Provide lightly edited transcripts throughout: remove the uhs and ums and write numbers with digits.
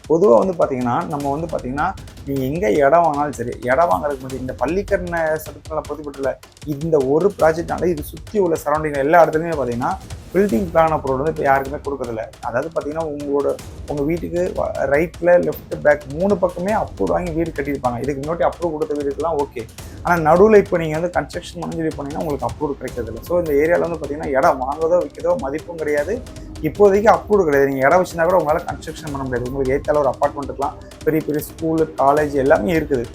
பொதுவாக வந்து பார்த்தீங்கன்னா நம்ம வந்து பார்த்தீங்கன்னா நீங்கள் எங்கே இடம் வாங்கினாலும் சரி, இடம் வாங்குறதுக்கு முன்னாடி இந்த பள்ளிக்கரணை சதுப்புநில பொதுப்பட்டில் இந்த ஒரு ப்ராஜெக்ட்னால இது சுற்றி உள்ள சரௌண்டிங் எல்லா இடத்துலையுமே பார்த்தீங்கன்னா பில்டிங் பிளான் அப்ரூவல் வந்து இப்போ யாருக்குமே கொடுக்கறதில்ல. அதாவது பார்த்தீங்கன்னா உங்கள் வீட்டுக்கு ரைட்டில் லெஃப்ட் பேக் 3 பக்கமே அப்ரூவ் வாங்கி வீடு கட்டியிருப்பாங்க. இதுக்கு முன்னாடி அப்ரூவ் கொடுத்த வீடுக்கெல்லாம் ஓகே. ஆனால் நடுவில் இப்போ நீங்கள் வந்து கன்ஸ்ட்ரக்ஷன் பண்ணி போனீங்கன்னா உங்களுக்கு அப்ரூவ் கிடைக்கிறதில்ல. ஸோ இந்த ஏரியாவில் வந்து பார்த்தீங்கன்னா இடம் வாங்குறதோ விற்கிறதோ மதிப்பும் கிடையாது, இப்போதைக்கு அப்ரூவ் கிடையாது. நீங்கள் இடம் வச்சுருந்தா கூட உங்களால் கன்ஸ்ட்ரக்ஷன் பண்ண முடியாது. உங்களுக்கு ஏற்றால ஒரு அப்பார்ட்மெண்ட் இருக்கலாம், பெரிய பெரிய ஸ்கூலு காலேஜ் எல்லாமே இருக்குது.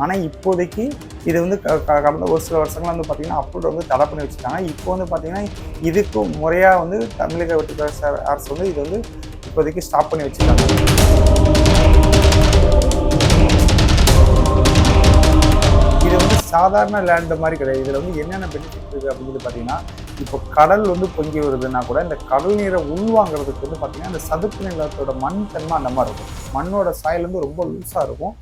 ஆனால் இப்போதைக்கு இது வந்து கடந்த ஒரு சில வருஷங்கள் வந்து பார்த்திங்கன்னா அப்ரூவ் வந்து தடை பண்ணி வச்சுட்டாங்க. இப்போ வந்து பார்த்திங்கன்னா இதுக்கு முறையாக வந்து தமிழக வெற்றி அரசு வந்து இது வந்து இப்போதைக்கு ஸ்டாப் பண்ணி வச்சுருக்காங்க. இது வந்து சாதாரண லேண்டு மாதிரி கிடையாது. இதில் வந்து என்னென்ன பெனிஃபிட் இருக்குது அப்படின்னு பார்த்தீங்கன்னா, இப்போ கடல் வந்து பொங்கி வருதுன்னா கூட இந்த கடல் நீரை உள்வாங்கிறதுக்கு வந்து பார்த்தீங்கன்னா இந்த சதுப்பு நிலத்தோட மண் தன்மை அந்த மாதிரி இருக்கும். மண்ணோட சாயல் வந்து ரொம்ப லூஸாக இருக்கும்,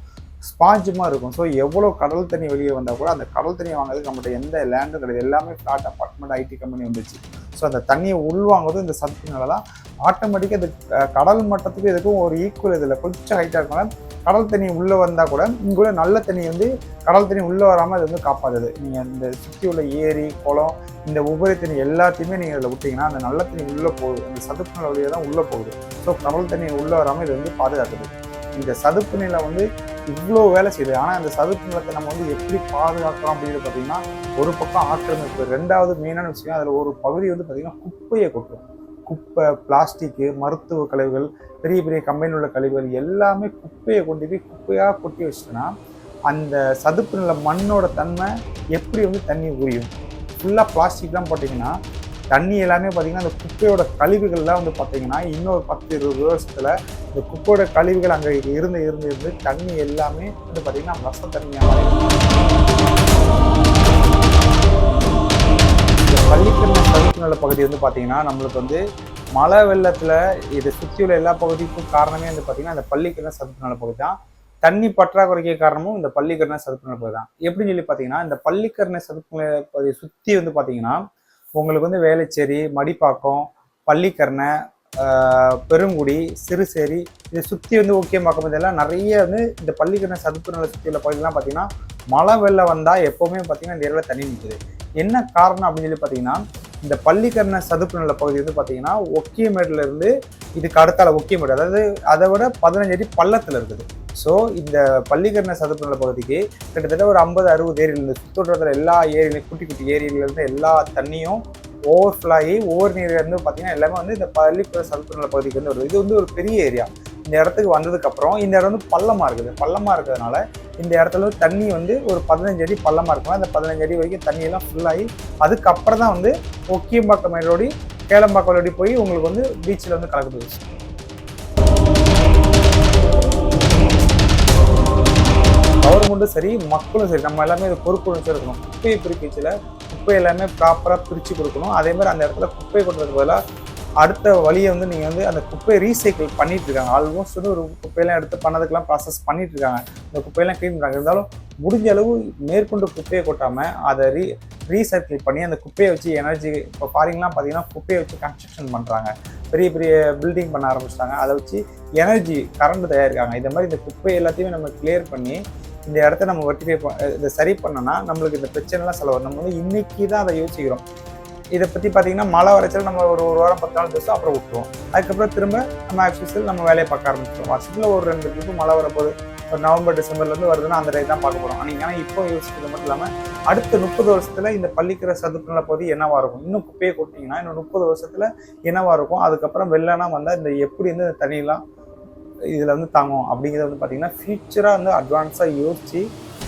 ஸ்பாஞ்சுமாக இருக்கும். ஸோ எவ்வளோ கடல் தண்ணி வெளியே வந்தால் கூட அந்த கடல் தண்ணியை வாங்குறதுக்கு நம்மகிட்ட எந்த லேண்டும் கிடையாது. எல்லாமே ஃப்ளாட் அப்பார்ட்மெண்ட் ஐடி கம்பெனி வந்துச்சு. ஸோ அந்த தண்ணியை உள்வாங்குறது இந்த சதுப்பு நிலம் தான். ஆட்டோமேட்டிக்காக அது கடல் மட்டத்துக்கு இதுக்கும் ஒரு ஈக்குவல் இதில் கொஞ்சம் ஹைட்டாக இருக்கனால கடல் தண்ணி உள்ளே வந்தால் கூட இங்கே கூட நல்ல தண்ணி வந்து கடல் தண்ணி உள்ளே வராமல் அது வந்து காப்பாற்றுது. நீங்கள் இந்த சுற்றி உள்ள ஏரி குளம் இந்த உபரி தண்ணி எல்லாத்தையுமே நீங்கள் அதில் விட்டிங்கன்னா அந்த நல்ல தண்ணி உள்ளே போகுது. இந்த சதுப்பு நில வழியாக தான் உள்ளே போகுது. ஸோ கடல் தண்ணி உள்ளே வராமல் இது வந்து பாதுகாக்குது. இந்த சதுப்பு நிலம் வந்து இவ்வளோ வேலை செய்யுது. ஆனால் இந்த சதுப்பு நிலத்தை நம்ம வந்து எப்படி பாதுகாக்கிறோம் அப்படின்னு பார்த்தீங்கன்னா, ஒரு பக்கம் ஆக்கிரமிப்பு, 2வது மெயினான விஷயம் அதில் ஒரு பகுதி வந்து பார்த்திங்கன்னா குப்பையை கொட்டும். குப்பை, பிளாஸ்டிக்கு, மருத்துவ கழிவுகள், பெரிய பெரிய கம்பெனியில் உள்ள கழிவுகள் எல்லாமே குப்பையை கொண்டு போய் குப்பையாக கொட்டி வச்சுட்டோன்னா அந்த சதுப்பு நில மண்ணோட தன்மை எப்படி வந்து தண்ணி உரியும்? ஃபுல்லாக பிளாஸ்டிக்லாம் போட்டிங்கன்னா தண்ணி எல்லாமே பார்த்திங்கன்னா அந்த குப்பையோட கழிவுகள்லாம் வந்து பார்த்திங்கன்னா இன்னொரு 10-20 வருஷத்தில் இந்த குப்பையோட கழிவுகள் அங்கே இருந்து தண்ணி எல்லாமே வந்து பார்த்திங்கன்னா ரச தண்ணியாக இந்த பள்ளிக்கரணை சதுப்பு நில பகுதி வந்து பார்த்திங்கன்னா நம்மளுக்கு வந்து மழை வெள்ளத்தில் இதை சுற்றியுள்ள எல்லா பகுதிக்கும் காரணமே வந்து பார்த்திங்கன்னா இந்த பள்ளிக்கரணை சதுப்பு நில பகுதி தான். தண்ணி பற்றாக்குறைக்கு காரணமும் இந்த பள்ளிக்கரணை சதுப்பு நில பகுதி தான். எப்படின்னு சொல்லி பார்த்தீங்கன்னா இந்த பள்ளிக்கரணை சதுப்பு நில பகுதியை சுற்றி வந்து பார்த்தீங்கன்னா உங்களுக்கு வந்து வேளச்சேரி, மடிப்பாக்கம், பள்ளிக்கரணை, பெருங்குடி, சிறுசேரி இதை சுற்றி வந்து ஓகேமாக்கம் இதெல்லாம் நிறைய வந்து இந்த பள்ளிக்கரணை சதுப்பு நில சுற்றியுள்ள பகுதியெல்லாம் பார்த்தீங்கன்னா மழை வெள்ளம் வந்தால் எப்போவுமே பார்த்தீங்கன்னா இந்த ஏரியாவில் தண்ணி நிற்குது. என்ன காரணம் அப்படின்னு சொல்லி பார்த்தீங்கன்னா இந்த பள்ளிக்கரணை சதுப்பு நில பகுதி வந்து பார்த்தீங்கன்னா ஒக்கியமேடுல இருந்து இதுக்கு அடுத்தால ஒக்கியமேடு, அதாவது அதை விட 15 அடி பள்ளத்தில் இருக்குது. ஸோ இந்த பள்ளிக்கரணை சதுப்பு நில பகுதிக்கு கிட்டத்தட்ட ஒரு 50-60 ஏரியில் இருந்து சுற்றுவட்டத்தில் எல்லா ஏரியிலையும் குட்டி குட்டி ஏரியிலேருந்து எல்லா தண்ணியும் ஓவர்ஃப்ளோ ஆகி ஒவ்வொரு நீர்லேருந்து பார்த்தீங்கன்னா எல்லாமே வந்து இந்த பள்ளிக்கரணை சதுப்பு நில பகுதிக்கு வந்து வருது. இது வந்து ஒரு பெரிய ஏரியா. இந்த இடத்துக்கு வந்ததுக்கப்புறம் இந்த இடம் வந்து பள்ளமாக இருக்குது. பள்ளமாக இருக்கிறதுனால இந்த இடத்துல தண்ணி வந்து ஒரு 15 அடி பள்ளமாக இருக்கும். அந்த 15 அடி வரைக்கும் தண்ணியெல்லாம் ஃபுல்லாகி அதுக்கப்புறம் தான் வந்து ஒக்கியம்பாக்கம் மேலோடி கேளம்பாக்கம் மேலோடி போய் உங்களுக்கு வந்து பீச்சில் வந்து கலக்குது. கவர்மெண்ட்டும் சரி மக்களும் சரி நம்ம எல்லாமே இது பொறுப்புணர்ச்சி இருக்கணும். குப்பையை பிரிக்கச்சில் குப்பை எல்லாமே ப்ராப்பராக பிரித்து கொடுக்கணும். அதே மாதிரி அந்த இடத்துல குப்பை கொட்டுறதுக்கு பதிலாக அடுத்த வழியை வந்து நீங்கள் வந்து அந்த குப்பையை ரீசைக்கிள் பண்ணிட்டு இருக்காங்க. ஆல்மோஸ்ட் வந்து ஒரு குப்பையெல்லாம் எடுத்து பண்ணதுக்கெல்லாம் ப்ராசஸ் பண்ணிட்டு இருக்காங்க. இந்த குப்பையெல்லாம் க்ளீன் பண்ணுறாங்க. இருந்தாலும் முடிஞ்ச அளவு மேற்கொண்டு குப்பையை கொட்டாமல் அதை ரீசைக்கிள் பண்ணி அந்த குப்பையை வச்சு எனர்ஜி இப்போ ஃபாரின்லாம் பார்த்தீங்கன்னா குப்பையை வச்சு கன்ஸ்ட்ரக்ஷன் பண்ணுறாங்க, பெரிய பெரிய பில்டிங் பண்ண ஆரம்பிச்சிட்டாங்க. அதை வச்சு எனர்ஜி கரண்ட் தயாரிக்காங்க. இந்த மாதிரி இந்த குப்பை எல்லாத்தையுமே நம்ம கிளியர் பண்ணி இந்த இடத்த நம்ம வெட்டி இதை சரி பண்ணோன்னா நம்மளுக்கு இந்த பிரச்சனைலாம் செலவு. நம்ம வந்து இன்றைக்கி தான் அதை யோசிக்கிறோம். இதை பற்றி பார்த்தீங்கன்னா மழை வரைச்சல் நம்ம ஒரு வாரம் 10 நாள் பேசுவோம், அப்புறம் விட்டுருவோம். அதுக்கப்புறம் திரும்ப நம்ம ஆக்சுவல் நம்ம வேலையை பார்க்க ஆரம்பிச்சிடுவோம். வருஷத்தில் ஒரு 2 ட்ரிப்பு மழை வரப்போகுது, ஒரு நவம்பர் டிசம்பர்லேருந்து வருதுன்னா அந்த டைம் தான் பார்க்க போகிறோம். ஆனால் இப்போ யோசிக்கிறது மட்டும் இல்லாமல் அடுத்த 30 வருஷத்தில் இந்த பள்ளிக்கரணை சதுப்பு நில பகுதி என்னவாக இருக்கும், இன்னும் குப்பையை கொட்டிங்கன்னா இன்னும் 30 வருஷத்தில் என்னவாக இருக்கும், அதுக்கப்புறம் வெள்ளனா வந்தால் இந்த எப்படி வந்து இந்த தண்ணியெலாம் இதில் வந்து தாங்கும் அப்படிங்கிறத வந்து பார்த்திங்கன்னா ஃபியூச்சராக வந்து அட்வான்ஸாக யோசித்து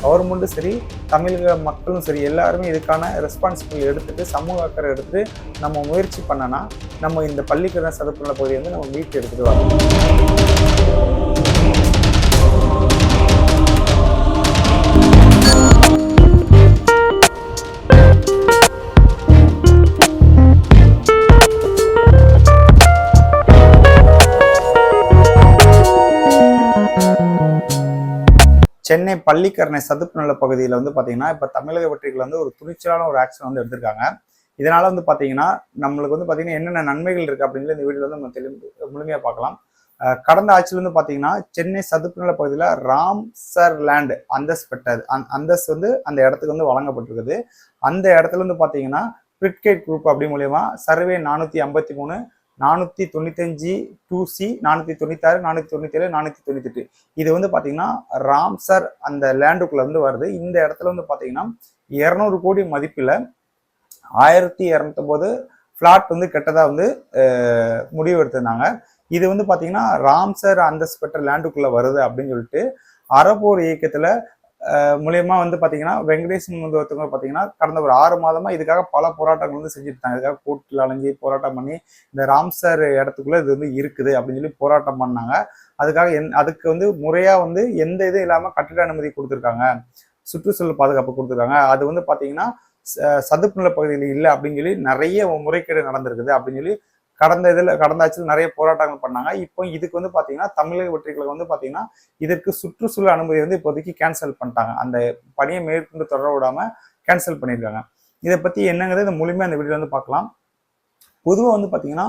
கவர்மெண்ட்டும் சரி தமிழக மக்களும் சரி எல்லாருமே இதுக்கான ரெஸ்பான்சிபிலிட்டி எடுத்துகிட்டு சமூக அக்கறை எடுத்துகிட்டு நம்ம முயற்சி பண்ணனா நம்ம இந்த பள்ளிக்கரணை சதுப்பு நில பகுதியை வந்து நம்ம மீட்டு எடுத்துகிட்டு வரோம். சென்னை பள்ளிக்கரணை சதுப்பு நில பகுதியில் வந்து பார்த்தீங்கன்னா இப்போ தமிழக வெற்றிகள் வந்து ஒரு துணிச்சலான ஒரு ஆக்ஷன் வந்து எடுத்திருக்காங்க. இதனால் வந்து பார்த்தீங்கன்னா நம்மளுக்கு வந்து பார்த்தீங்கன்னா என்னென்ன நன்மைகள் இருக்குது அப்படின்னு இந்த வீடியோவில் வந்து நம்ம முழுமையாக பார்க்கலாம். கடந்த ஆட்சியில் வந்து பார்த்தீங்கன்னா சென்னை சதுப்பு நில பகுதியில் ராம்சர் லேண்ட் அந்தஸ்து பெற்றது. அந்தஸ்து வந்து அந்த இடத்துக்கு வந்து வழங்கப்பட்டிருக்குது. அந்த இடத்துல வந்து பார்த்தீங்கன்னா பிரிட்கேட் குரூப் அப்படி மூலியமா சர்வே 453, 495 2C, 496, 497, 498 இது வந்து பார்த்தீங்கன்னா ராம்சர் அந்த லேண்டுக்குள்ள வந்து வருது. இந்த இடத்துல வந்து பார்த்தீங்கன்னா 200 கோடி மதிப்பில் 1209 ஃபிளாட் வந்து கெட்டதா வந்து முடிவு எடுத்திருந்தாங்க. இது வந்து பார்த்தீங்கன்னா ராம்சர் அந்தஸ்து பெற்ற லேண்டுக்குள்ள வருது அப்படின்னு சொல்லிட்டு அறப்போர் இயக்கத்துல மூலியமா வந்து பார்த்தீங்கன்னா வெங்கடேசன் வந்து ஒருத்தவங்க பார்த்தீங்கன்னா கடந்த ஒரு 6 மாதமா இதுக்காக பல போராட்டங்கள் வந்து செஞ்சுருந்தாங்க. இதுக்காக கோர்ட்டில் அலைஞ்சி போராட்டம் பண்ணி இந்த ராம்சர் இடத்துக்குள்ள இது வந்து இருக்குது அப்படின்னு சொல்லி போராட்டம் பண்ணாங்க. அதுக்காக அதுக்கு வந்து முறையா வந்து எந்த இதுவும் இல்லாமல் கட்டிட அனுமதி கொடுத்துருக்காங்க, சுற்றுச்சூழல் பாதுகாப்பு கொடுத்துருக்காங்க. அது வந்து பார்த்தீங்கன்னா சதுப்பு நில பகுதியில் இல்லை அப்படின்னு சொல்லி நிறைய முறைகேடு நடந்திருக்குது அப்படின்னு சொல்லி கடந்த ஆட்சியில் நிறைய போராட்டங்கள் பண்ணாங்க. இப்போ இதுக்கு வந்து பார்த்தீங்கன்னா தமிழக வெற்றிகளுக்கு வந்து பார்த்தீங்கன்னா இதற்கு சுற்றுச்சூழல் அனுமதி வந்து இப்போதைக்கு கேன்சல் பண்ணிட்டாங்க. அந்த பணியை மேற்கொண்டு தொடர விடாம கேன்சல் பண்ணியிருக்காங்க. இதை பத்தி என்னங்கிறது இந்த முழுமையாக அந்த வீடியோ வந்து பார்க்கலாம். பொதுவாக வந்து பார்த்தீங்கன்னா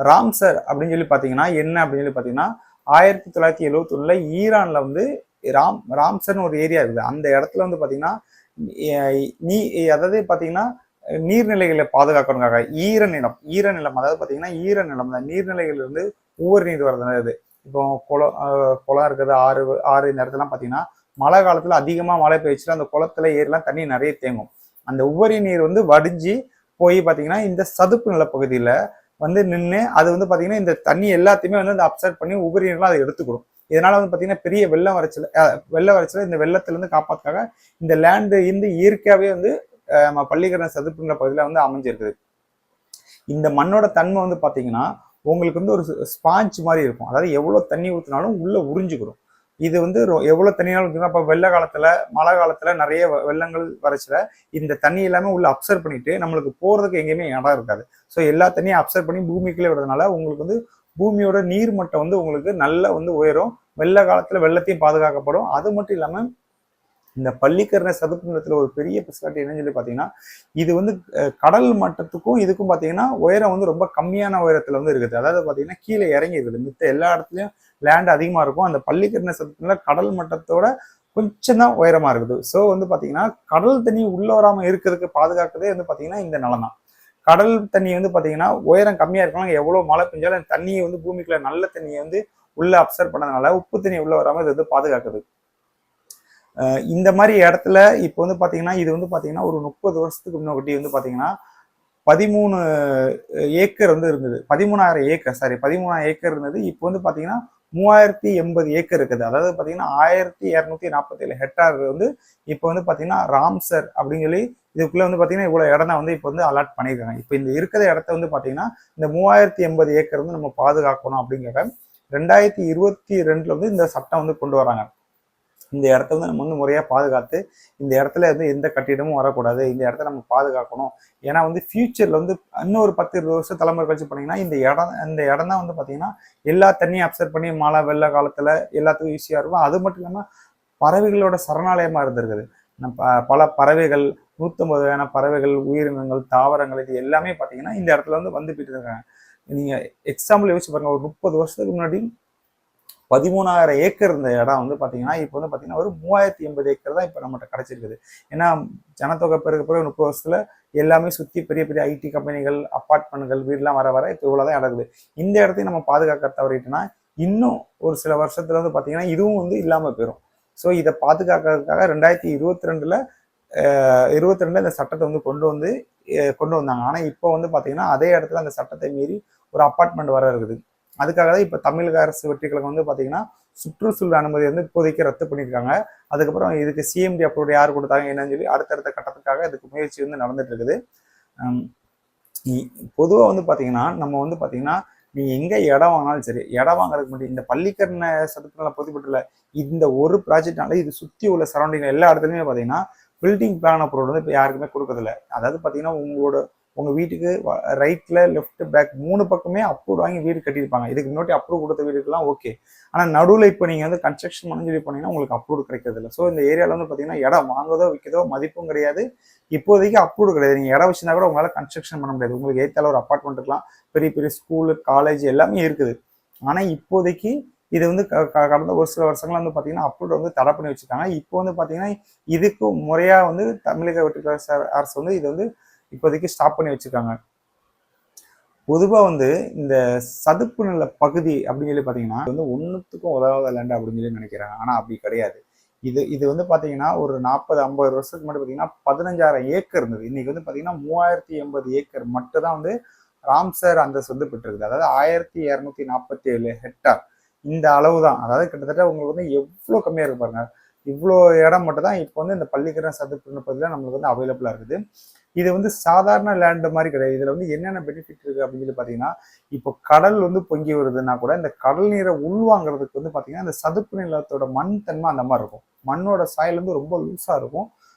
ராம்சர் அப்படின்னு சொல்லி பார்த்தீங்கன்னா என்ன அப்படின்னு சொல்லி பார்த்தீங்கன்னா 1971 ஈரான்ல வந்து ராம்சர்னு ஒரு ஏரியா இருக்குது. அந்த இடத்துல வந்து பார்த்தீங்கன்னா அதாவது பார்த்தீங்கன்னா நீர்நிலைகளை பாதுகாக்கணுங்காக ஈரநிலம் அதாவது பார்த்தீங்கன்னா ஈரநிலம் தான் நீர்நிலைகள் இருந்து உவர் நீர் வருது. இப்போ குளம் இருக்குது, ஆறு இந்த இடத்துலாம் பார்த்தீங்கன்னா மழை காலத்துல அதிகமாக மழை பெய்ச்சுட்டு அந்த குளத்துல ஏரிலாம் தண்ணி நிறைய தேங்கும். அந்த உவரி நீர் வந்து வடிஞ்சு போய் பார்த்தீங்கன்னா இந்த சதுப்பு நில பகுதியில வந்து நின்று அது வந்து பார்த்தீங்கன்னா இந்த தண்ணி எல்லாத்தையுமே வந்து அந்த அப்சர்வ் பண்ணி உபரி நீர்லாம் அதை எடுத்துக்கணும். இதனால வந்து பார்த்தீங்கன்னா பெரிய வெள்ளம் வரைச்சல இந்த வெள்ளத்திலிருந்து காப்பாத்துக்காக இந்த லேண்டு இந்த இயற்கையாகவே வந்து நம்ம பள்ளிக்கரணை சதுப்பு நில பகுதியில் வந்து அமைஞ்சிருக்குது. இந்த மண்ணோட தன்மை வந்து பார்த்தீங்கன்னா உங்களுக்கு வந்து ஒரு ஸ்பாஞ்ச் மாதிரி இருக்கும். அதாவது எவ்வளோ தண்ணி ஊற்றினாலும் உள்ள உறிஞ்சிக்கிறோம். இது வந்து எவ்வளோ தண்ணினாலும் ஊற்றினா இப்போ வெள்ள காலத்துல மழை காலத்துல நிறைய வெள்ளங்கள் வரைச்சல இந்த தண்ணி எல்லாமே உள்ள அப்சர்வ் பண்ணிட்டு நம்மளுக்கு போறதுக்கு எங்கேயுமே இடம் இருக்காது. ஸோ எல்லா தண்ணியும் அப்சர்வ் பண்ணி பூமிக்குள்ளே விடுறதுனால உங்களுக்கு வந்து பூமியோட நீர் மட்டம் வந்து உங்களுக்கு நல்லா வந்து உயரும். வெள்ள காலத்துல வெள்ளத்தையும் பாதுகாக்கப்படும். அது மட்டும் இல்லாம இந்த பள்ளிக்கரணை சதுப்பு நிலத்துல ஒரு பெரிய ஸ்பெஷாலிட்டி என்னன்னு சொல்லி பார்த்தீங்கன்னா இது வந்து கடல் மட்டத்துக்கும் இதுக்கும் பார்த்தீங்கன்னா உயரம் வந்து ரொம்ப கம்மியான உயரத்துல வந்து இருக்குது. அதாவது பார்த்தீங்கன்னா கீழே இறங்கி இருக்குது. மித்த எல்லா இடத்துலையும் லேண்ட் அதிகமா இருக்கும். அந்த பள்ளிக்கரணை சதுப்பு நிலம் கடல் மட்டத்தோட கொஞ்சம் தான் உயரமா இருக்குது. ஸோ வந்து பார்த்தீங்கன்னா கடல் தண்ணி உள்ள வராமல் இருக்கிறதுக்கு பாதுகாக்கிறதே வந்து பார்த்தீங்கன்னா இந்த நிலம் தான். கடல் தண்ணி வந்து பார்த்தீங்கன்னா உயரம் கம்மியா இருக்கலாம், எவ்வளோ மழை பெஞ்சாலும் அந்த தண்ணியை வந்து பூமிக்குள்ள நல்ல தண்ணியை வந்து உள்ள அப்சர்வ் பண்ணதுனால உப்பு தண்ணி உள்ள வராமல் இது வந்து பாதுகாக்குது. இந்த மாதிரி இடத்துல இப்போ வந்து பார்த்தீங்கன்னா இது வந்து பார்த்தீங்கன்னா ஒரு 30 வருஷத்துக்கு முன்னாடி வந்து பார்த்தீங்கன்னா 13 ஏக்கர் வந்து இருந்தது. 13,000 ஏக்கர் இருந்தது. இப்போ வந்து பார்த்தீங்கன்னா 3080 ஏக்கர் இருக்குது. அதாவது பார்த்தீங்கன்னா 1247 ஹெக்டார் வந்து இப்போ வந்து பார்த்தீங்கன்னா ராம்சர் அப்படின்னு சொல்லி இதுக்குள்ள வந்து பார்த்தீங்கன்னா இவ்வளோ இடம் தான் வந்து இப்போ வந்து அலாட் பண்ணியிருக்காங்க. இப்போ இந்த இருக்கிற இடத்த வந்து பார்த்தீங்கன்னா இந்த 3080 ஏக்கர் வந்து நம்ம பாதுகாக்கணும் அப்படிங்கிற 2022 வந்து இந்த சட்டம் வந்து கொண்டு வராங்க. இந்த இடத்த வந்து நம்ம வந்து முறையாக பாதுகாத்து இந்த இடத்துல வந்து எந்த கட்டிடமும் வரக்கூடாது, இந்த இடத்த நம்ம பாதுகாக்கணும். ஏன்னா வந்து ஃபியூச்சர்ல வந்து இன்னும் ஒரு 10-20 வருஷம் தலைமுறை கழிச்சு பண்ணீங்கன்னா இந்த இடம் தான் வந்து பார்த்தீங்கன்னா எல்லா தண்ணியும் அப்சர்வ் பண்ணி மழை வெள்ள காலத்துல எல்லாத்துக்கும் ஈஸியாக இருக்கும். அது மட்டும் இல்லாமல் பறவைகளோட சரணாலயமா இருந்திருக்குது. பல பறவைகள் 150 வகையான பறவைகள், உயிரினங்கள், தாவரங்கள் இது எல்லாமே பார்த்தீங்கன்னா இந்த இடத்துல வந்து போயிட்டு இருக்காங்க. நீங்க எக்ஸாம்பிள் யோசிச்சு பாருங்க, ஒரு 30 வருஷத்துக்கு முன்னாடி 13,000 ஏக்கர் இருந்த இடம் வந்து பார்த்தீங்கன்னா இப்போ வந்து பார்த்தீங்கன்னா ஒரு 3080 ஏக்கர் தான் இப்போ நம்மகிட்ட கிடைச்சிருக்குது. ஏன்னா ஜனத்தொகை பிறகு 30 வருஷத்துல எல்லாமே சுற்றி பெரிய பெரிய ஐடி கம்பெனிகள், அப்பார்ட்மெண்ட்கள், வீடுலாம் வர இப்போ இவ்வளோதான் இடம் இருக்குது. இந்த இடத்தையும் நம்ம பாதுகாக்க தவறிட்டோம்னா இன்னும் ஒரு சில வருஷத்துல வந்து பார்த்தீங்கன்னா இதுவும் வந்து இல்லாமல் போயிடும். ஸோ இதை பாதுகாக்கிறதுக்காக 2022 இந்த சட்டத்தை வந்து கொண்டு வந்தாங்க. ஆனால் இப்போ வந்து பார்த்தீங்கன்னா அதே இடத்துல அந்த சட்டத்தை மீறி ஒரு அப்பார்ட்மெண்ட் வர இருக்குது. அதுக்காக தான் இப்போ தமிழக அரசு வெற்றிகளுக்கு வந்து பார்த்தீங்கன்னா சுற்றுச்சூழல் அனுமதி வந்து இப்போதைக்கு ரத்து பண்ணியிருக்காங்க. அதுக்கப்புறம் இதுக்கு சிஎம்டி அப்ரூவ் யார் கொடுத்தாங்க என்னன்னு சொல்லி அடுத்தடுத்த கட்டத்துக்காக இதுக்கு முயற்சி வந்து நடந்துட்டு இருக்குது. பொதுவாக வந்து பார்த்தீங்கன்னா நம்ம வந்து பார்த்தீங்கன்னா நீ எங்க இடம் வாங்கினாலும் சரி, இடம் வாங்குறதுக்கு முன்னாடி இந்த பள்ளிக்கரணை சதுப்பு நிலம் பொதுப்பட்டுள்ள இந்த ஒரு ப்ராஜெக்ட்னால இது சுற்றி உள்ள சரௌண்டிங் எல்லா இடத்துலையுமே பார்த்தீங்கன்னா பில்டிங் பிளான் அப்ரூவல் வந்து இப்போ யாருக்குமே கொடுக்கறதில்ல. அதாவது பார்த்தீங்கன்னா உங்க வீட்டுக்கு ரைட்ல லெஃப்ட் பேக் 3 பக்கமே அப்ரூவ் வாங்கி வீடு கட்டியிருப்பாங்க. இதுக்கு முன்னாடி அப்ரூவ் கொடுத்த வீடுக்கெல்லாம் ஓகே. ஆனால் நடுவில் இப்போ நீங்கள் வந்து கன்ஸ்ட்ரக்ஷன் பண்ணி சொல்லி போனீங்கன்னா உங்களுக்கு அப்ரூவ் கிடைக்கிறது இல்லை. ஸோ இந்த ஏரியாவில் வந்து பார்த்தீங்கன்னா இடம் வாங்குதோ விற்கதோ மதிப்பும் கிடையாது, இப்போதைக்கு அப்ரூவ் கிடையாது. நீங்கள் இடம் வச்சுருந்தா கூட உங்களால் கன்ஸ்ட்ரக்ஷன் பண்ண முடியாது. உங்களுக்கு ஏற்றால ஒரு அப்பார்ட்மெண்ட் இருக்கலாம், பெரிய பெரிய ஸ்கூலு, காலேஜ் எல்லாமே இருக்குது. ஆனால் இப்போதைக்கு இது வந்து கடந்த ஒரு சில வருஷங்களா வந்து பார்த்தீங்கன்னா அப்லோட் வந்து தடை பண்ணி வச்சுருக்காங்க. இப்போ வந்து பார்த்தீங்கன்னா இதுக்கு முறையாக வந்து தமிழக வெற்றி அரசு வந்து இது வந்து இப்போதைக்கு ஸ்டாப் பண்ணி வச்சுருக்காங்க. பொதுவாக வந்து இந்த சதுப்பு நில பகுதி அப்படின்னு சொல்லி பார்த்தீங்கன்னா வந்து ஒன்றுத்துக்கும் உதவாத லேண்ட் அப்படின்னு சொல்லி நினைக்கிறாங்க. ஆனால் அப்படி கிடையாது. இது இது வந்து பார்த்தீங்கன்னா ஒரு 40-50 வருஷத்துக்கு முன்னாடி பார்த்தீங்கன்னா 15,000 ஏக்கர் இருந்தது. இன்னைக்கு வந்து பார்த்தீங்கன்னா 3080 ஏக்கர் மட்டும் தான் வந்து ராம்சர் அந்தஸ்து வந்து பெற்றிருக்குது. அதாவது 1247 ஹெக்டார் இந்த அளவு தான். அதாவது கிட்டத்தட்ட உங்களுக்கு வந்து எவ்வளோ கம்மியாக இருக்கு பாருங்க. இவ்வளோ இடம் மட்டும் தான் இப்போ வந்து இந்த பள்ளிக்கரணை சதுப்பு பகுதியில் நம்மளுக்கு வந்து அவைலபிளாக இருக்குது. இது வந்து சாதாரண லேண்டு மாதிரி கிடையாது. இதுல வந்து என்னென்ன பெனிஃபிட் இருக்கு அப்படின்னு சொல்லி பாத்தீங்கன்னா, இப்போ கடல் வந்து பொங்கி வருதுன்னா கூட இந்த கடல் நீரை உள்வாங்கிறதுக்கு வந்து பாத்தீங்கன்னா இந்த சதுப்பு நிலத்தோட மண் தன்மை அந்த மாதிரி இருக்கும். மண்ணோட சாயல் வந்து ரொம்ப லூஸா இருக்கும்,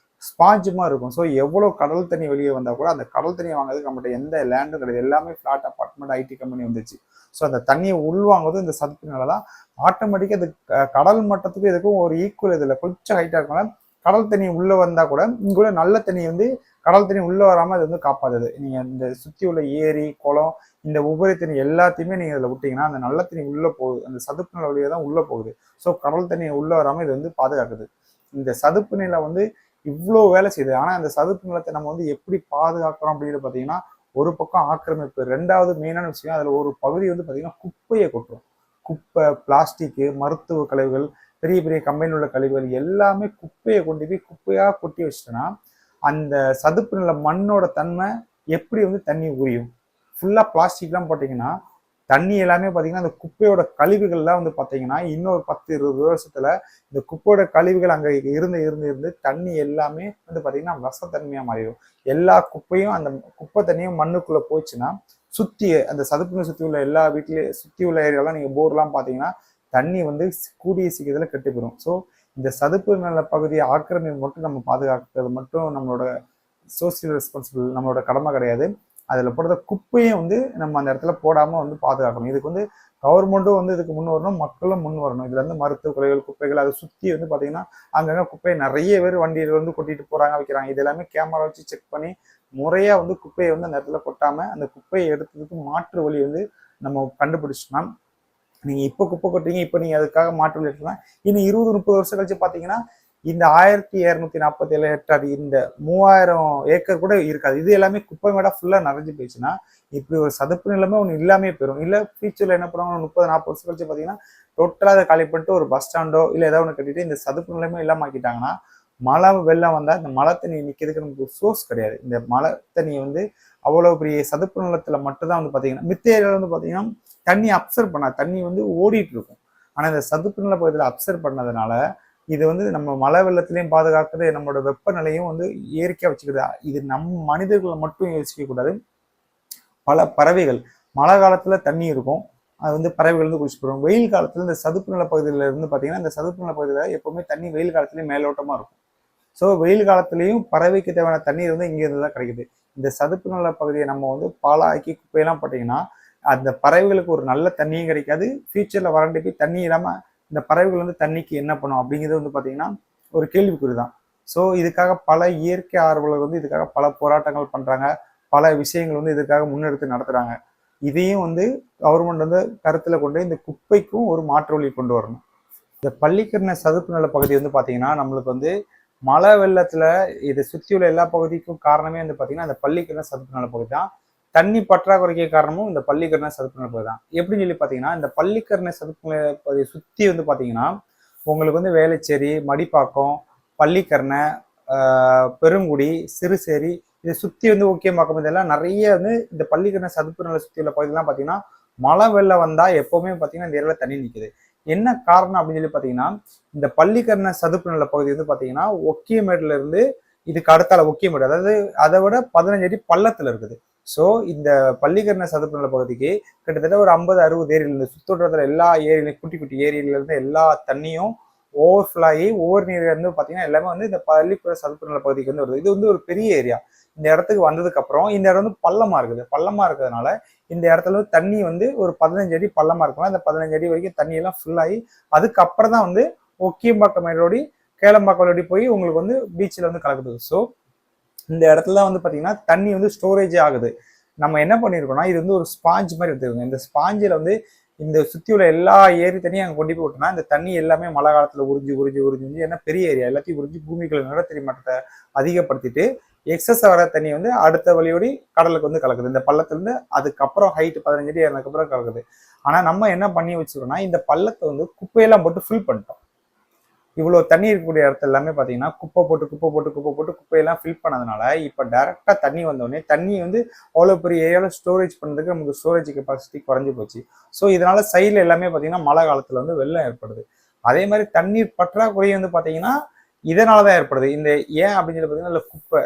ஸ்பாஞ்சுமா இருக்கும். ஸோ எவ்வளோ கடல் தண்ணி வெளியே வந்தால் கூட அந்த கடல் தண்ணியை வாங்குறதுக்கு நம்மகிட்ட எந்த லேண்டும் கிடையாது. எல்லாமே ஃபிளாட் அப்பார்ட்மெண்ட் ஐடி கம்பெனி வந்துச்சு. ஸோ அந்த தண்ணியை உள்வாங்குறது இந்த சதுப்பு நிலம் தான். ஆட்டோமேட்டிக்காக அது கடல் மட்டத்துக்கும் இதுக்கும் ஒரு ஈக்குவல் இதில் கொஞ்சம் ஹைட்டாக இருக்கனால கடல் தண்ணி உள்ளே வந்தால் கூட இங்கே கூட நல்ல தண்ணி வந்து கடல் தண்ணி உள்ளே வராமல் அது வந்து காப்பாற்றுது. நீங்கள் இந்த சுற்றி உள்ள ஏரி குளம் இந்த உபரி தண்ணி எல்லாத்தையுமே நீங்கள் இதில் விட்டீங்கன்னா அந்த நல்ல தண்ணி உள்ளே போகுது. அந்த சதுப்பு நில வழியாக தான் உள்ளே போகுது. ஸோ கடல் தண்ணியை உள்ளே வராமல் இது வந்து பாதுகாக்குது. இந்த சதுப்பு நிலம் வந்து இவ்வளோ வேலை செய்யுது. ஆனால் அந்த சதுப்பு நிலத்தை நம்ம வந்து எப்படி பாதுகாக்கிறோம் அப்படின்னு பார்த்தீங்கன்னா ஒரு பக்கம் ஆக்கிரமிப்பு, ரெண்டாவது மெயினான விஷயம் அதில் ஒரு பகுதி வந்து பார்த்தீங்கன்னா குப்பையை கொட்டுறோம். குப்பை, பிளாஸ்டிக்கு, மருத்துவ கழிவுகள், பெரிய பெரிய கம்பெனியில் உள்ள கழிவுகள் எல்லாமே குப்பையை கொண்டு போய் குப்பையாக கொட்டி வச்சிட்டோன்னா அந்த சதுப்பு நில மண்ணோட தன்மை எப்படி வந்து தண்ணி உரியும்? ஃபுல்லாக பிளாஸ்டிக்லாம் போட்டிங்கன்னா தண்ணி எல்லாமே பார்த்தீங்கன்னா அந்த குப்பையோட கழிவுகள்லாம் வந்து பார்த்தீங்கன்னா இன்னொரு 10-20 வருஷத்துல இந்த குப்பையோட கழிவுகள் அங்கே இருந்து தண்ணி எல்லாமே வந்து பார்த்தீங்கன்னா விஷத்தன்மையாக மாறிடும். எல்லா குப்பையும் அந்த குப்பை தண்ணியும் மண்ணுக்குள்ளே போச்சுன்னா சுற்றி அந்த சதுப்பு சுற்றி உள்ள எல்லா வீட்லேயும் சுற்றி உள்ள ஏரியாலாம் நீங்கள் போர்லாம் பார்த்தீங்கன்னா தண்ணி வந்து கூடிய சீக்கிரத்தில் கெட்டு போயிடும். ஸோ இந்த சதுப்பு நில பகுதியை ஆக்கிரமிப்பு மட்டும் நம்ம பாதுகாக்கிறது மட்டும் நம்மளோட சோசியல் ரெஸ்பான்சிபிள், நம்மளோட கடமை கிடையாது. அதில் போடுற குப்பையும் வந்து நம்ம அந்த இடத்துல போடாமல் வந்து பாதுகாக்கணும். இதுக்கு வந்து கவர்மெண்ட்டும் வந்து இதுக்கு முன் வரணும், மக்களும் முன் வரணும். இதுல இருந்து மருத்துவ குறைகள், குப்பைகள் அதை சுற்றி வந்து பார்த்தீங்கன்னா அங்கங்கே குப்பையை நிறைய பேர் வண்டியில் வந்து கொட்டிட்டு போகிறாங்க, வைக்கிறாங்க. இது எல்லாமே கேமரா வச்சு செக் பண்ணி முறையாக வந்து குப்பையை வந்து அந்த இடத்துல கொட்டாமல் அந்த குப்பையை எடுத்ததுக்கு மாற்று வழி வந்து நம்ம கண்டுபிடிச்சோம்னா நீங்கள் இப்போ குப்பை கொட்டுறீங்க, இப்போ நீங்கள் அதுக்காக மாற்று வழி எடுக்கலாம். இன்னும் 20-30 வருஷம் கழிச்சு பார்த்தீங்கன்னா இந்த 1247 ஹெக்டார் இந்த 3000 ஏக்கர் கூட இருக்காது. இது எல்லாமே குப்பை மேடா ஃபுல்லாக நிறைஞ்சு போயிடுச்சுன்னா இப்படி ஒரு சதுப்பு நிலமே ஒன்று இல்லாமே போயிடும். இல்லை ஃபியூச்சரில் என்ன பண்ணுவாங்க 30-40 வருஷம் கழிச்சு பார்த்தீங்கன்னா டோட்டலாக அதை காலி பண்ணிட்டு ஒரு பஸ் ஸ்டாண்டோ இல்லை ஏதாவது ஒன்று கட்டிட்டு இந்த சதுப்பு நிலமே இல்லாமல் ஆக்கிட்டாங்கன்னா மழை வெள்ளம் வந்தால் இந்த மழை தண்ணி நிற்கிறதுக்கு நமக்கு ஒரு சோர்ஸ் கிடையாது. இந்த மழை தண்ணி வந்து அவ்வளோ பெரிய சதுப்பு நிலத்தில் மட்டும்தான் வந்து பார்த்தீங்கன்னா மித்த ஏரியாவில் வந்து பார்த்தீங்கன்னா தண்ணி அப்சர்வ் பண்ணாது, தண்ணி வந்து ஓடிட்டு இருக்கும். ஆனால் இந்த சதுப்பு நில பகுதியில் அப்சர்வ் பண்ணதுனால இது வந்து நம்ம மழை வெள்ளத்திலையும் பாதுகாக்குது, நம்மளோட வெப்பநிலையும் வந்து இயற்கையாக வச்சுக்குது. இது நம்ம மனிதர்களை மட்டும் யோசிக்க கூடாது. பல பறவைகள் மழை காலத்துல தண்ணி இருக்கும், அது வந்து பறவைகள் வந்து குடிச்சு போடும். வெயில் காலத்துல இந்த சதுப்பு நில பகுதியில இருந்து பார்த்தீங்கன்னா இந்த சதுப்பு நில பகுதியில எப்பவுமே தண்ணி வெயில் காலத்துலேயும் மேலோட்டமா இருக்கும். ஸோ வெயில் காலத்துலேயும் பறவைக்கு தேவையான தண்ணீர் வந்து இங்கே இருந்து தான் கிடைக்குது. இந்த சதுப்பு நில பகுதியை நம்ம வந்து பாலாக்கி குப்பையெல்லாம் போட்டிங்கன்னா அந்த பறவைகளுக்கு ஒரு நல்ல தண்ணியும் கிடைக்காது. ஃபியூச்சரில் வறண்டு போய் தண்ணி இல்லாமல் இந்த பறவைகள் வந்து தண்ணிக்கு என்ன பண்ணும் அப்படிங்கிறது வந்து பார்த்தீங்கன்னா ஒரு கேள்விக்குறி தான். ஸோ இதுக்காக பல இயற்கை ஆர்வலர்கள் வந்து இதுக்காக பல போராட்டங்கள் பண்ணுறாங்க, பல விஷயங்கள் வந்து இதுக்காக முன்னெடுத்து நடத்துகிறாங்க. இதையும் வந்து கவர்மெண்ட் வந்து கருத்தில் கொண்டு இந்த குப்பைக்கும் ஒரு மாற்று வழி கொண்டு வரணும். இந்த பள்ளிக்கரணை சதுப்பு நில பகுதி வந்து பார்த்தீங்கன்னா நம்மளுக்கு வந்து மழை வெள்ளத்தில் இதை சுற்றி உள்ள எல்லா பகுதிக்கும் காரணமே வந்து பார்த்தீங்கன்னா இந்த பள்ளிக்கரணை சதுப்பு நில பகுதி தான். தண்ணி பற்றாக்குறைக்கு காரணமும் இந்த பள்ளிக்கரணை சதுப்பு நில பகுதி தான். எப்படின்னு சொல்லி பார்த்தீங்கன்னா இந்த பள்ளிக்கரணை சதுப்பு நில பகுதியை சுற்றி வந்து பார்த்தீங்கன்னா உங்களுக்கு வந்து வேளச்சேரி, மடிப்பாக்கம், பள்ளிக்கரணை, பெருங்குடி, சிறுசேரி இதை சுற்றி வந்து ஓகேமாக்கம் இதெல்லாம் நிறைய வந்து இந்த பள்ளிக்கரணை சதுப்பு நில சுற்றி உள்ள பகுதியெல்லாம் பார்த்தீங்கன்னா மழை வெள்ளம் வந்தால் எப்போவுமே பார்த்தீங்கன்னா இந்த ஏரியாவில் தண்ணி நிற்குது. என்ன காரணம் அப்படின்னு சொல்லி பார்த்தீங்கன்னா இந்த பள்ளிக்கரணை சதுப்பு நில பகுதி வந்து பார்த்தீங்கன்னா ஒக்கியமேடுல இருந்து இதுக்கு அடுத்தால ஒக்கியமேடு, அதாவது அதை விட 15 அடி பள்ளத்தில் இருக்குது. ஸோ இந்த பள்ளிக்கரணை சதுப்பு நில பகுதிக்கு கிட்டத்தட்ட ஒரு 50-60 ஏரியில் இருந்து சுற்றுவட்டத்தில் எல்லா ஏரியிலையும் குட்டி குட்டி ஏரியில இருந்து எல்லா தண்ணியும் ஓவர்ஃப்ளோ ஆகி ஒவ்வொரு நீர் வந்து பார்த்தீங்கன்னா எல்லாமே வந்து இந்த பள்ளிக்கரணை சதுப்பு நில பகுதிக்கு வந்து வருது. இது வந்து ஒரு பெரிய ஏரியா. இந்த இடத்துக்கு வந்ததுக்கு அப்புறம் இந்த இடம் வந்து பள்ளமா இருக்குது. பள்ளமா இருக்கிறதுனால இந்த இடத்துல வந்து தண்ணி வந்து ஒரு 15 அடி பள்ளமா இருக்கலாம். இந்த 15 அடி வரைக்கும் தண்ணி எல்லாம் ஃபுல்லாகி அதுக்கப்புறம் தான் வந்து ஒக்கியம்பாக்கம் மேலோடி கேளம்பாக்கம் மேலோடி போய் உங்களுக்கு வந்து பீச்சில் வந்து கலக்குது. ஸோ இந்த இடத்துல வந்து பார்த்தீங்கன்னா தண்ணி வந்து ஸ்டோரேஜ் ஆகுது. நம்ம என்ன பண்ணியிருக்கோம்னா இது வந்து ஒரு ஸ்பாஞ்ச் மாதிரி எடுத்துக்கோங்க. இந்த ஸ்பாஞ்சில் வந்து இந்த சுற்றி உள்ள எல்லா ஏரி தண்ணியும் அங்கே கொண்டு போய் விட்டோம்னா இந்த தண்ணி எல்லாமே மழை காலத்தில் உறிஞ்சி ஏன்னா பெரிய ஏரியா எல்லாத்தையும் உறிஞ்சி பூமிக்குள்ள நிலத்தடி மட்டத்தை அதிகப்படுத்திட்டு எக்ஸஸ் வர தண்ணி வந்து அடுத்த வழியோடி கடலுக்கு வந்து கலக்குது. இந்த பள்ளத்துலேருந்து அதுக்கப்புறம் ஹைட்டு 15 அடி ஏறினதுக்கப்புறம் கலக்குது. ஆனால் நம்ம என்ன பண்ணி வச்சுக்கோன்னா இந்த பள்ளத்தை வந்து குப்பையெல்லாம் போட்டு ஃபில் பண்ணிட்டோம். இவ்வளோ தண்ணி இருக்கக்கூடிய இடத்துல எல்லாமே பார்த்தீங்கன்னா குப்பையெல்லாம் ஃபில் பண்ணதுனால இப்போ டைரெக்டாக தண்ணி வந்தோடனே தண்ணி வந்து அவ்வளோ பெரிய ஏரியாவில் ஸ்டோரேஜ் பண்ணுறதுக்கு நமக்கு ஸ்டோரேஜ் கெப்பாசிட்டி குறைஞ்சி போச்சு. ஸோ இதனால சைடில் எல்லாமே பார்த்தீங்கன்னா மழை காலத்தில் வந்து வெள்ளம் ஏற்படுது. அதே மாதிரி தண்ணீர் பற்றாக்குறை வந்து பார்த்தீங்கன்னா இதனால தான் ஏற்படுது. இந்த ஏன் அப்படின்னு சொல்லி பார்த்தீங்கன்னா இல்லை குப்பை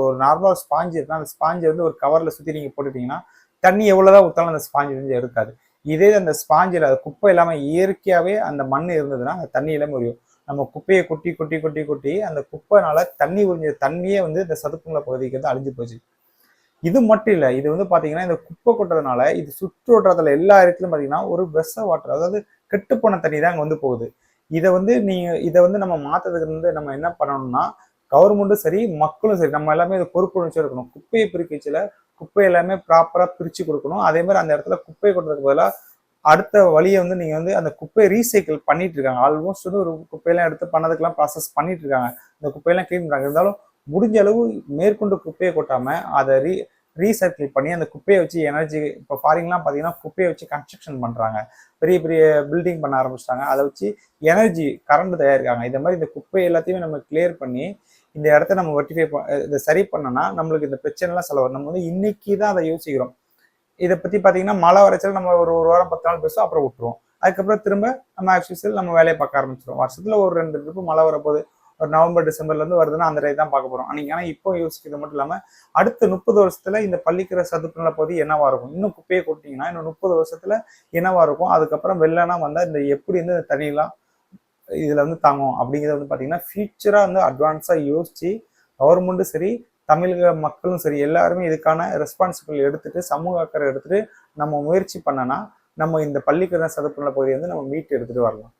ஒரு நார்மலாக ஸ்பாஞ்சு இருக்குன்னா அந்த ஸ்பாஞ்சை வந்து ஒரு கவரில் சுற்றி நீங்கள் போட்டுட்டீங்கன்னா தண்ணி எவ்வளோதான் ஊற்றாலும் அந்த ஸ்பாஞ்சு வந்து எடுக்காது. இதே அந்த ஸ்பாஞ்சில் குப்பை இல்லாமல் இயற்கையாகவே அந்த மண் இருந்ததுன்னா அந்த தண்ணி எல்லாமே உரியும். நம்ம குப்பையை கொட்டி அந்த குப்பைனால தண்ணி உறிஞ்ச தண்ணியே வந்து இந்த சதுப்புநில பகுதிக்கு வந்து அழிஞ்சு போச்சு. இது மட்டும் இல்லை, இது வந்து பார்த்தீங்கன்னா இந்த குப்பை கொட்டுறதுனால இது சுற்று வட்டாரத்தில் எல்லா இடத்துலையும் பார்த்தீங்கன்னா ஒரு வெச வாட்டர், அதாவது கெட்டுப்போன தண்ணி தான் அங்கே வந்து போகுது. இதை வந்து நம்ம மாற்றதுக்கு வந்து நம்ம என்ன பண்ணணும்னா கவர்மெண்ட்டும் சரி மக்களும் சரி நம்ம எல்லாமே இதை பொறுப்புணர்ச்சியாக இருக்கணும். குப்பையை பிரிக்கச்சில குப்பை எல்லாமே ப்ராப்பராக பிரித்து கொடுக்கணும். அதே மாதிரி அந்த இடத்துல குப்பையை கொட்டுறதுக்கு பதிலாக அடுத்த வழியை வந்து நீங்கள் வந்து அந்த குப்பையை ரீசைக்கிள் பண்ணிட்டு இருக்காங்க. ஆல்மோஸ்ட் வந்து ஒரு குப்பையெல்லாம் எடுத்து பண்ணதுக்கெல்லாம் ப்ராசஸ் பண்ணிட்டு இருக்காங்க. இந்த குப்பையெல்லாம் க்ளீன் பண்ணுறாங்க. இருந்தாலும் முடிஞ்ச அளவு மேற்கொண்டு குப்பையை கொட்டாமல் அதை ரீசைக்கிள் பண்ணி அந்த குப்பையை வச்சு எனர்ஜி, இப்போ ஃபாரின்லாம் பார்த்தீங்கன்னா குப்பையை வச்சு கன்ஸ்ட்ரக்ஷன் பண்ணுறாங்க, பெரிய பெரிய பில்டிங் பண்ண ஆரம்பிச்சிட்டாங்க. அதை வச்சு எனர்ஜி கரண்ட் தயாரிக்காங்க. இந்த மாதிரி இந்த குப்பை எல்லாத்தையுமே நம்ம கிளியர் பண்ணி இந்த இடத்த நம்ம வெட்டிஃபை இதை சரி பண்ணோன்னா நம்மளுக்கு இந்த பிரச்சனைலாம் செலவு. நம்ம வந்து இன்னைக்கு தான் அதை யோசிக்கிறோம். இதை பற்றி பார்த்தீங்கன்னா மழை வரைச்சல் நம்ம ஒரு வாரம் 10 நாள் பேசுவோம், அப்புறம் விட்டுருவோம். அதுக்கப்புறம் திரும்ப நம்ம ஆக்சுவல் நம்ம வேலையை பார்க்க ஆரம்பிச்சிடும். வருஷத்துல ஒரு 2 ட்ரிப்பு மழை வரப்போகுது, ஒரு நவம்பர் டிசம்பர்லேருந்து வருதுன்னா அந்த டைம் தான் பார்க்க போகிறோம். அன்னைக்கு ஆனால் இப்போ யோசிக்கிறது மட்டும் இல்லாமல் அடுத்த 30 வருஷத்துல இந்த பள்ளிக்கிற சதுப்புநில பகுதி என்னவா இருக்கும், இன்னும் குப்பையை கொட்டிங்கன்னா இன்னும் 30 வருஷத்துல என்னவா இருக்கும், அதுக்கப்புறம் வெள்ளனா வந்தால் இந்த எப்படி வந்து இந்த தண்ணியெல்லாம் இதில் வந்து தாங்கும் அப்படிங்கிறத வந்து பார்த்தீங்கன்னா ஃபியூச்சராக வந்து அட்வான்ஸாக யோசிச்சு கவர்மெண்ட்டும் சரி தமிழக மக்களும் சரி எல்லாருமே இதுக்கான ரெஸ்பான்சிபிள் எடுத்துட்டு சமூக அக்கறை எடுத்துட்டு நம்ம முயற்சி பண்ணனா நம்ம இந்த பள்ளிக்கரண சதுப்புநில பகுதியை வந்து நம்ம மீட்டு எடுத்துட்டு வரலாம்.